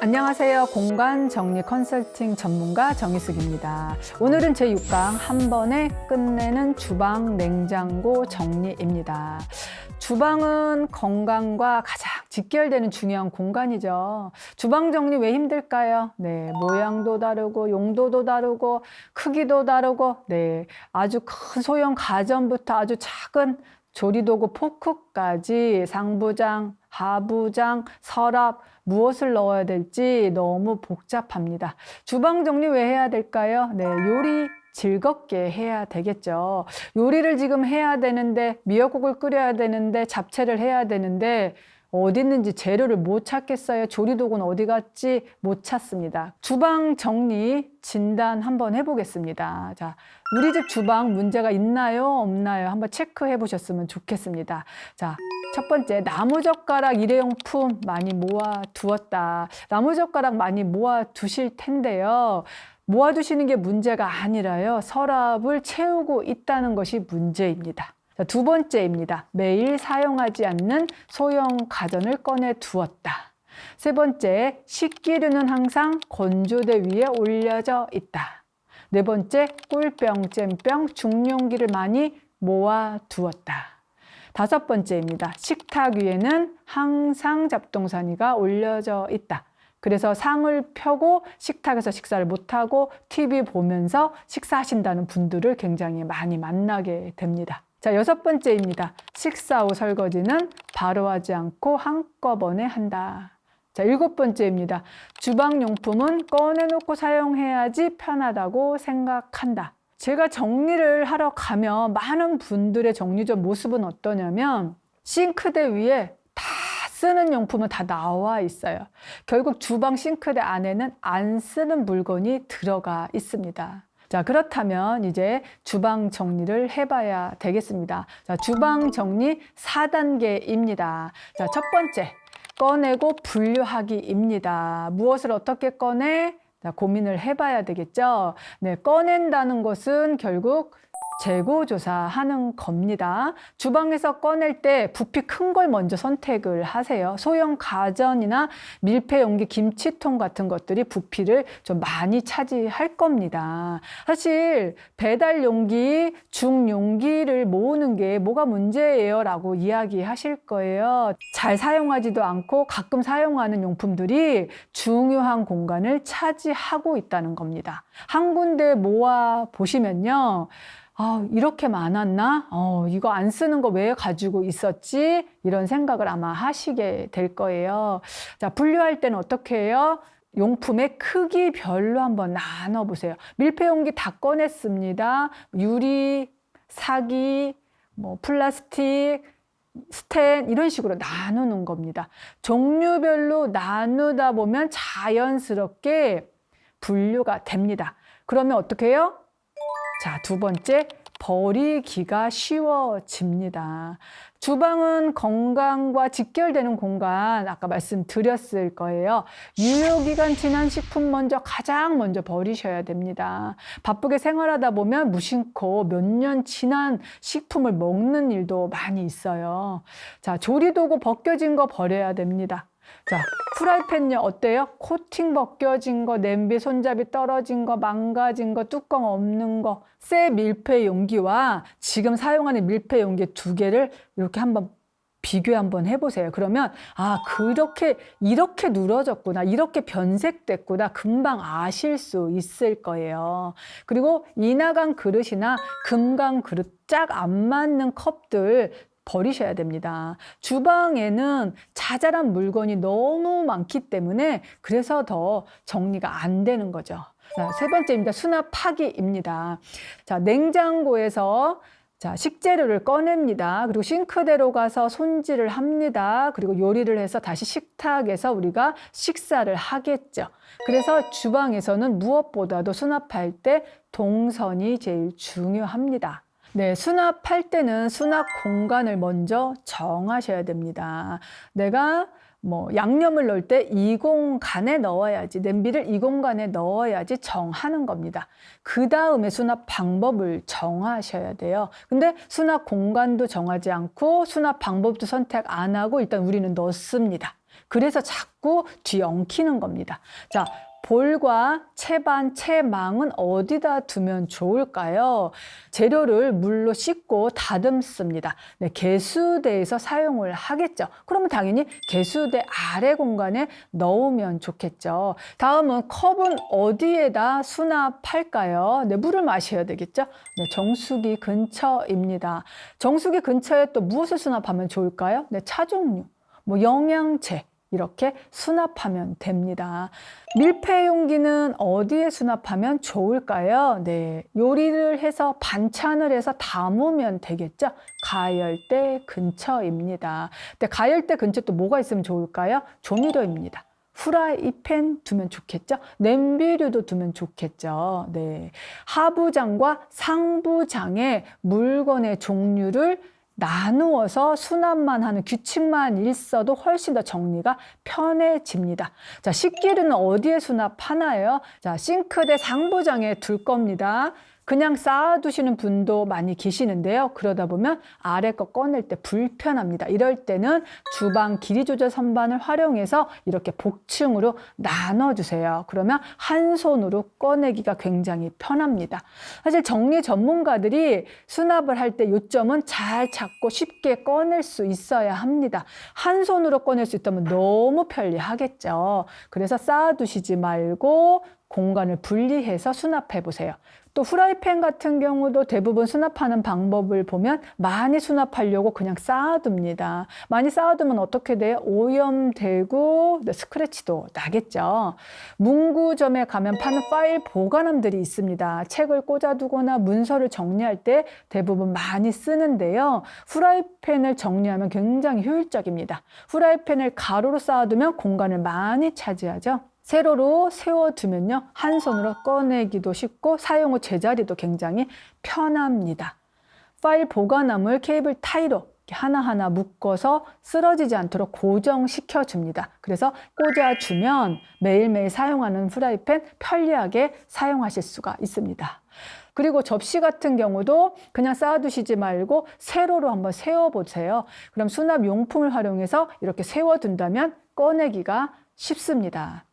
안녕하세요. 공간 정리 컨설팅 전문가 정희숙입니다. 오늘은 제6강 한 번에 끝내는 주방 냉장고 정리입니다. 주방은 건강과 가장 직결되는 중요한 공간이죠. 주방 정리 왜 힘들까요? 네, 모양도 다르고 용도도 다르고 크기도 다르고 아주 큰 소형 가전부터 아주 작은 조리도구 포크까지 상부장, 하부장, 서랍 무엇을 넣어야 될지 너무 복잡합니다. 주방 정리 왜 해야 될까요? 요리 즐겁게 해야 되겠죠. 요리를 지금 해야 되는데 미역국을 끓여야 되는데 잡채를 해야 되는데 어디 있는지 재료를 못 찾겠어요. 조리도구는 어디 갔지? 못 찾습니다. 주방 정리 진단 한번 해보겠습니다. 자, 우리 집 주방 문제가 있나요? 없나요? 한번 체크해 보셨으면 좋겠습니다. 자, 첫 번째, 나무젓가락 일회용품 많이 모아두었다. 나무젓가락 많이 모아두실 텐데요. 모아두시는 게 문제가 아니라요. 서랍을 채우고 있다는 것이 문제입니다. 자, 두 번째입니다. 매일 사용하지 않는 소형 가전을 꺼내 두었다. 세 번째, 식기류는 항상 건조대 위에 올려져 있다. 네 번째, 꿀병, 잼병, 중용기를 많이 모아 두었다. 다섯 번째입니다. 식탁 위에는 항상 잡동사니가 올려져 있다. 그래서 상을 펴고 식탁에서 식사를 못하고 TV 보면서 식사하신다는 분들을 굉장히 많이 만나게 됩니다. 자, 여섯 번째입니다. 식사 후 설거지는 바로 하지 않고 한꺼번에 한다. 자, 일곱 번째입니다. 주방용품은 꺼내놓고 사용해야지 편하다고 생각한다. 제가 정리를 하러 가면 많은 분들의 정리적 모습은 어떠냐면 싱크대 위에 다 쓰는 용품은 다 나와 있어요. 결국 주방 싱크대 안에는 안 쓰는 물건이 들어가 있습니다. 자, 그렇다면 이제 주방 정리를 해봐야 되겠습니다. 자, 주방 정리 4단계입니다. 자, 첫 번째, 꺼내고 분류하기입니다. 무엇을 어떻게 꺼내? 자, 고민을 해봐야 되겠죠. 네, 꺼낸다는 것은 결국 재고조사하는 겁니다. 주방에서 꺼낼 때 부피 큰 걸 먼저 선택을 하세요. 소형 가전이나 밀폐용기, 김치통 같은 것들이 부피를 좀 많이 차지할 겁니다. 사실 배달용기, 중용기를 모으는 게 뭐가 문제예요? 라고 이야기하실 거예요. 잘 사용하지도 않고 가끔 사용하는 용품들이 중요한 공간을 차지하고 있다는 겁니다. 한 군데 모아 보시면요. 이렇게 많았나? 이거 안 쓰는 거 왜 가지고 있었지? 이런 생각을 아마 하시게 될 거예요. 자, 분류할 때는 어떻게 해요? 용품의 크기별로 한번 나눠보세요. 밀폐용기 다 꺼냈습니다. 유리, 사기, 플라스틱, 스텐 이런 식으로 나누는 겁니다. 종류별로 나누다 보면 자연스럽게 분류가 됩니다. 그러면 어떻게 해요? 자, 두 번째, 버리기가 쉬워집니다. 주방은 건강과 직결되는 공간, 아까 말씀드렸을 거예요. 유효기간 지난 식품 가장 먼저 버리셔야 됩니다. 바쁘게 생활하다 보면 무심코 몇 년 지난 식품을 먹는 일도 많이 있어요. 자, 조리도구 벗겨진 거 버려야 됩니다. 자, 프라이팬요, 어때요? 코팅 벗겨진 거, 냄비 손잡이 떨어진 거, 망가진 거, 뚜껑 없는 거, 새 밀폐 용기와 지금 사용하는 밀폐 용기 두 개를 이렇게 한번 비교 한번 해보세요. 그러면 이렇게 누러졌구나, 이렇게 변색됐구나 금방 아실 수 있을 거예요. 그리고 이나간 그릇이나 금강 그릇 짝 안 맞는 컵들 버리셔야 됩니다. 주방에는 자잘한 물건이 너무 많기 때문에 그래서 더 정리가 안 되는 거죠. 자, 세 번째입니다. 수납하기입니다. 자, 냉장고에서 식재료를 꺼냅니다. 그리고 싱크대로 가서 손질을 합니다. 그리고 요리를 해서 다시 식탁에서 우리가 식사를 하겠죠. 그래서 주방에서는 무엇보다도 수납할 때 동선이 제일 중요합니다. 네, 수납할 때는 수납 공간을 먼저 정하셔야 됩니다. 내가 양념을 넣을 때 이 공간에 넣어야지, 냄비를 이 공간에 넣어야지 정하는 겁니다. 그 다음에 수납 방법을 정하셔야 돼요. 근데 수납 공간도 정하지 않고 수납 방법도 선택 안 하고 일단 우리는 넣습니다. 그래서 자꾸 뒤엉키는 겁니다. 자, 볼과 채반, 채망은 어디다 두면 좋을까요? 재료를 물로 씻고 다듬습니다. 네, 개수대에서 사용을 하겠죠. 그러면 당연히 개수대 아래 공간에 넣으면 좋겠죠. 다음은 컵은 어디에다 수납할까요? 네, 물을 마셔야 되겠죠. 네, 정수기 근처입니다. 정수기 근처에 또 무엇을 수납하면 좋을까요? 네, 차 종류, 영양제 이렇게 수납하면 됩니다. 밀폐 용기는 어디에 수납하면 좋을까요? 네, 요리를 해서 반찬을 해서 담으면 되겠죠? 가열대 근처입니다. 근데 가열대 근처 또 뭐가 있으면 좋을까요? 조미료입니다. 후라이팬 두면 좋겠죠? 냄비류도 두면 좋겠죠. 네, 하부장과 상부장의 물건의 종류를 나누어서 수납만 하는 규칙만 있어도 훨씬 더 정리가 편해집니다. 자, 식기류는 어디에 수납하나요? 자, 싱크대 상부장에 둘 겁니다. 그냥 쌓아두시는 분도 많이 계시는데요. 그러다 보면 아래 거 꺼낼 때 불편합니다. 이럴 때는 주방 길이 조절 선반을 활용해서 이렇게 복층으로 나눠주세요. 그러면 한 손으로 꺼내기가 굉장히 편합니다. 사실 정리 전문가들이 수납을 할 때 요점은 잘 잡고 쉽게 꺼낼 수 있어야 합니다. 한 손으로 꺼낼 수 있다면 너무 편리하겠죠. 그래서 쌓아두시지 말고 공간을 분리해서 수납해 보세요. 또 후라이팬 같은 경우도 대부분 수납하는 방법을 보면 많이 수납하려고 그냥 쌓아둡니다. 많이 쌓아두면 어떻게 돼요? 오염되고 스크래치도 나겠죠. 문구점에 가면 파는 파일 보관함들이 있습니다. 책을 꽂아두거나 문서를 정리할 때 대부분 많이 쓰는데요. 후라이팬을 정리하면 굉장히 효율적입니다. 후라이팬을 가로로 쌓아두면 공간을 많이 차지하죠. 세로로 세워두면요, 한 손으로 꺼내기도 쉽고 사용 후 제자리도 굉장히 편합니다. 파일 보관함을 케이블 타이로 하나하나 묶어서 쓰러지지 않도록 고정시켜 줍니다. 그래서 꽂아주면 매일매일 사용하는 프라이팬 편리하게 사용하실 수가 있습니다. 그리고 접시 같은 경우도 그냥 쌓아두시지 말고 세로로 한번 세워보세요. 그럼 수납 용품을 활용해서 이렇게 세워둔다면 꺼내기가 쉽습니다.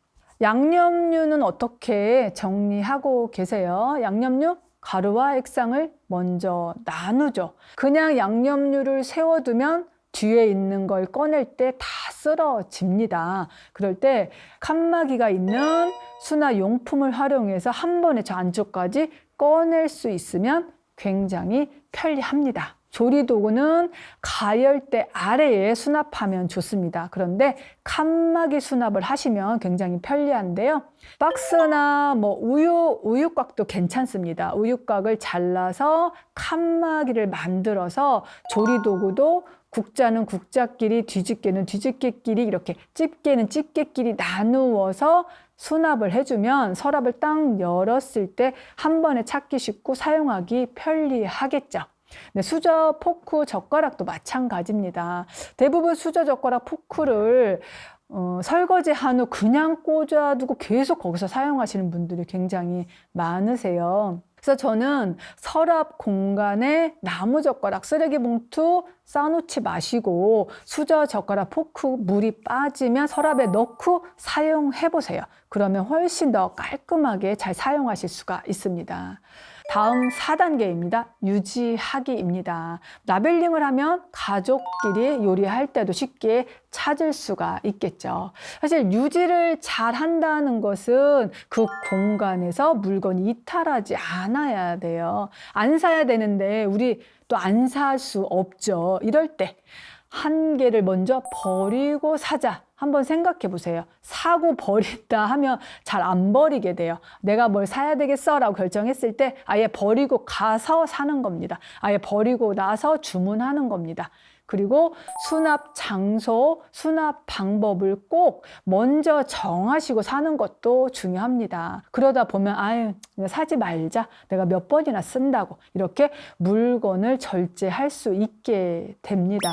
양념류는 어떻게 정리하고 계세요? 양념류? 가루와 액상을 먼저 나누죠. 그냥 양념류를 세워두면 뒤에 있는 걸 꺼낼 때 다 쓰러집니다. 그럴 때 칸막이가 있는 수납 용품을 활용해서 한 번에 저 안쪽까지 꺼낼 수 있으면 굉장히 편리합니다. 조리도구는 가열대 아래에 수납하면 좋습니다. 그런데 칸막이 수납을 하시면 굉장히 편리한데요. 박스나 우유곽도 괜찮습니다. 우유곽을 잘라서 칸막이를 만들어서 조리도구도 국자는 국자끼리, 뒤집개는 뒤집개끼리, 이렇게 집게는 집게끼리 나누어서 수납을 해주면 서랍을 딱 열었을 때 한 번에 찾기 쉽고 사용하기 편리하겠죠. 네, 수저, 포크, 젓가락도 마찬가지입니다. 대부분 수저, 젓가락, 포크를 설거지한 후 그냥 꽂아두고 계속 거기서 사용하시는 분들이 굉장히 많으세요. 그래서 저는 서랍 공간에 나무젓가락, 쓰레기 봉투 쌓아놓지 마시고 수저, 젓가락, 포크 물이 빠지면 서랍에 넣고 사용해보세요. 그러면 훨씬 더 깔끔하게 잘 사용하실 수가 있습니다. 다음 4단계입니다. 유지하기입니다. 라벨링을 하면 가족끼리 요리할 때도 쉽게 찾을 수가 있겠죠. 사실 유지를 잘 한다는 것은 그 공간에서 물건이 이탈하지 않아야 돼요. 안 사야 되는데 우리 또 안 살 수 없죠. 이럴 때 한 개를 먼저 버리고 사자. 한번 생각해 보세요. 사고 버린다 하면 잘 안 버리게 돼요. 내가 뭘 사야 되겠어 라고 결정했을 때 아예 버리고 가서 사는 겁니다. 아예 버리고 나서 주문하는 겁니다. 그리고 수납 장소, 수납 방법을 꼭 먼저 정하시고 사는 것도 중요합니다. 그러다 보면 아유, 사지 말자. 내가 몇 번이나 쓴다고. 이렇게 물건을 절제할 수 있게 됩니다.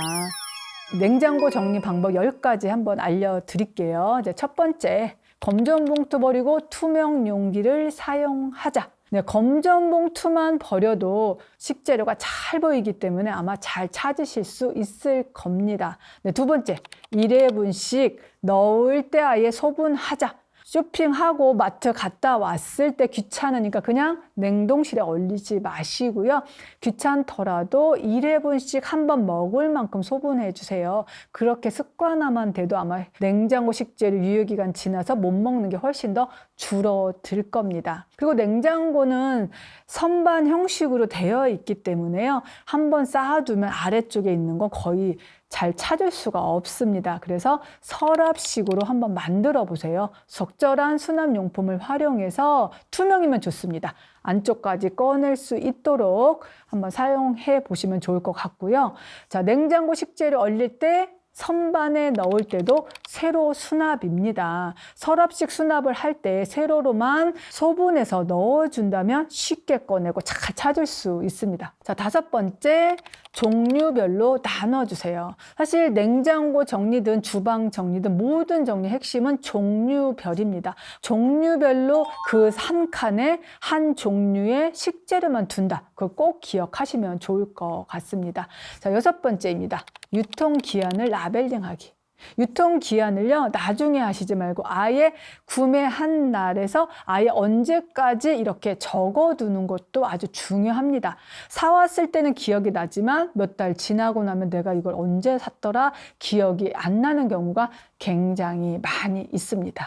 냉장고 정리 방법 10가지 한번 알려드릴게요. 이제 첫 번째, 검정 봉투 버리고 투명 용기를 사용하자. 네, 검전 봉투만 버려도 식재료가 잘 보이기 때문에 아마 잘 찾으실 수 있을 겁니다. 네, 두 번째, 1회분씩 넣을 때 아예 소분하자. 쇼핑하고 마트 갔다 왔을 때 귀찮으니까 그냥 냉동실에 얼리지 마시고요. 귀찮더라도 1회분씩 한번 먹을 만큼 소분해 주세요. 그렇게 습관화만 돼도 아마 냉장고 식재료 유효기간 지나서 못 먹는 게 훨씬 더 줄어들 겁니다. 그리고 냉장고는 선반 형식으로 되어 있기 때문에요. 한번 쌓아두면 아래쪽에 있는 건 거의 잘 찾을 수가 없습니다. 그래서 서랍식으로 한번 만들어 보세요. 적절한 수납용품을 활용해서 투명이면 좋습니다. 안쪽까지 꺼낼 수 있도록 한번 사용해 보시면 좋을 것 같고요. 자, 냉장고 식재료 얼릴 때 선반에 넣을 때도 세로 수납입니다. 서랍식 수납을 할 때 세로로만 소분해서 넣어준다면 쉽게 꺼내고 잘 찾을 수 있습니다. 자, 다섯 번째, 종류별로 나눠주세요. 사실 냉장고 정리든 주방 정리든 모든 정리 핵심은 종류별입니다. 종류별로 그 한 칸에 한 종류의 식재료만 둔다. 그걸 꼭 기억하시면 좋을 것 같습니다. 자, 여섯 번째입니다. 유통기한을 라벨링하기. 유통기한을요, 나중에 하시지 말고 아예 구매한 날에서 아예 언제까지 이렇게 적어두는 것도 아주 중요합니다. 사왔을 때는 기억이 나지만 몇 달 지나고 나면 내가 이걸 언제 샀더라 기억이 안 나는 경우가 굉장히 많이 있습니다.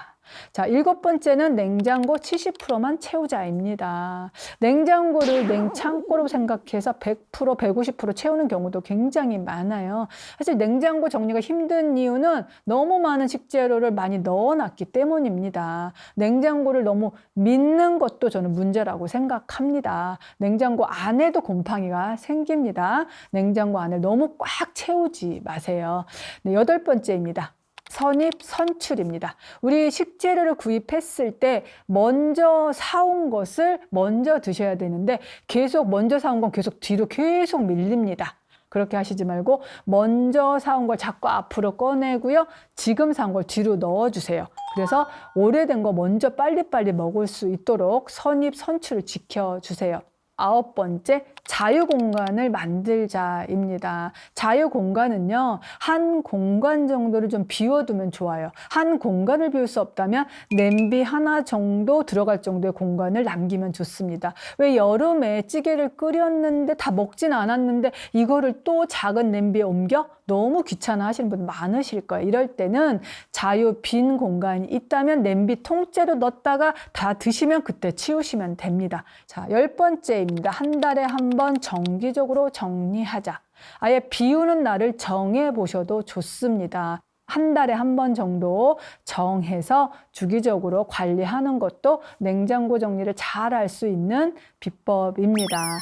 자, 일곱 번째는 냉장고 70%만 채우자입니다. 냉장고를 냉창고로 생각해서 100%, 150% 채우는 경우도 굉장히 많아요. 사실 냉장고 정리가 힘든 이유는 너무 많은 식재료를 많이 넣어놨기 때문입니다. 냉장고를 너무 믿는 것도 저는 문제라고 생각합니다. 냉장고 안에도 곰팡이가 생깁니다. 냉장고 안을 너무 꽉 채우지 마세요. 네, 여덟 번째입니다. 선입, 선출입니다. 우리 식재료를 구입했을 때 먼저 사온 것을 먼저 드셔야 되는데 계속 먼저 사온 건 계속 뒤로 계속 밀립니다. 그렇게 하시지 말고 먼저 사온 걸 자꾸 앞으로 꺼내고요. 지금 사온 걸 뒤로 넣어주세요. 그래서 오래된 거 먼저 빨리빨리 먹을 수 있도록 선입, 선출을 지켜주세요. 아홉 번째, 자유공간을 만들자입니다. 자유공간은요, 한 공간 정도를 좀 비워두면 좋아요. 한 공간을 비울 수 없다면 냄비 하나 정도 들어갈 정도의 공간을 남기면 좋습니다. 왜 여름에 찌개를 끓였는데 다 먹진 않았는데 이거를 또 작은 냄비에 옮겨? 너무 귀찮아 하시는 분 많으실 거예요. 이럴 때는 자유 빈 공간이 있다면 냄비 통째로 넣었다가 다 드시면 그때 치우시면 됩니다. 자, 열 번째입니다. 한 달에 한 번 정기적으로 정리하자. 아예 비우는 날을 정해 보셔도 좋습니다. 한 달에 한 번 정도 정해서 주기적으로 관리하는 것도 냉장고 정리를 잘 할 수 있는 비법입니다.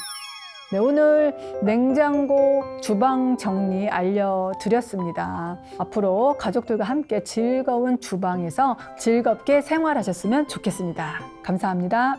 네, 오늘 냉장고 주방 정리 알려드렸습니다. 앞으로 가족들과 함께 즐거운 주방에서 즐겁게 생활하셨으면 좋겠습니다. 감사합니다.